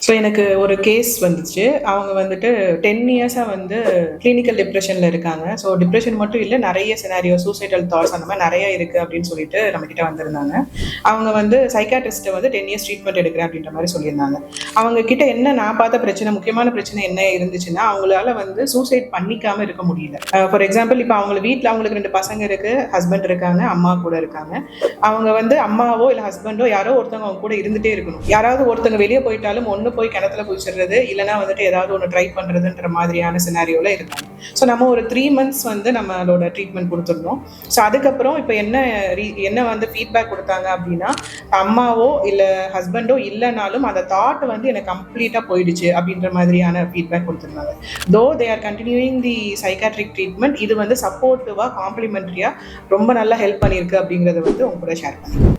So எனக்கு ஒரு case வந்துச்சு. அவங்க வந்துட்டு 10 இயர்ஸா வந்து கிளினிக்கல் டிப்ரெஷன்ல இருக்காங்க. ஸோ டிப்ரெஷன் மட்டும் இல்ல, நெறைய சினாரியோ சூசைடல் தாட்ஸ் அந்த மாரி நெறைய இருக்கு அப்படின்னு சொல்லிட்டு நம்மகிட்ட வந்திருந்தாங்க. அவங்க வந்து சைக்கியாட்ரிஸ்ட்ட வந்து 10 இயர்ஸ் ட்ரீட்மெண்ட் எடுக்கிறேன் அப்படின்ற மாரி சொல்லியிருந்தாங்க. அவங்க கிட்ட என்ன நான் பார்த்த பிரச்சனை, முக்கியமான பிரச்சனை என்ன இருந்துச்சுன்னா, அவங்களால வந்து சூசைட் பண்ணிக்காம இருக்க முடியல. ஃபார் எக்ஸாம்பிள் இப்ப அவங்க வீட்ல அவங்களுக்கு 2 பசங்க இருக்கு, ஹஸ்பண்ட் இருக்காங்க, அம்மா கூட இருக்காங்க. அவங்க வந்து அம்மாவோ இல்ல ஹஸ்பண்டோ யாரோ ஒருத்தவங்க அவங்க கூட இருந்துட்டே இருக்கணும். யாராவது ஒருத்தங்க வெளிய போயிட்டாலும் ஒண்ணு போய் கிணத்துல குதிச்சிடுறது, இல்லைன்னா வந்துட்டு ஏதாவது ஒன்று ட்ரை பண்றதுன்ற மாதிரியான சினாரியோல இருந்தாங்க. ஸோ நம்ம ஒரு 3 months வந்து நம்மளோட ட்ரீட்மெண்ட் கொடுத்துருந்தோம். ஸோ அதுக்கப்புறம் இப்போ என்ன வந்து ஃபீட்பேக் கொடுத்தாங்க அப்படின்னா, அம்மாவோ இல்லை ஹஸ்பண்டோ இல்லைனாலும் அந்த தாட் வந்து எனக்கு கம்ப்ளீட்டாக போயிடுச்சு அப்படின்ற மாதிரியான ஃபீட்பேக் கொடுத்துருந்தாங்க. தோ they are continuing the psychiatric treatment. இது வந்து சப்போர்ட்டிவாக காம்ப்ளிமெண்ட்ரியாக ரொம்ப நல்லா ஹெல்ப் பண்ணியிருக்கு அப்படிங்கிறத வந்து உங்க கூட ஷேர் பண்ணிக்கிறேன்.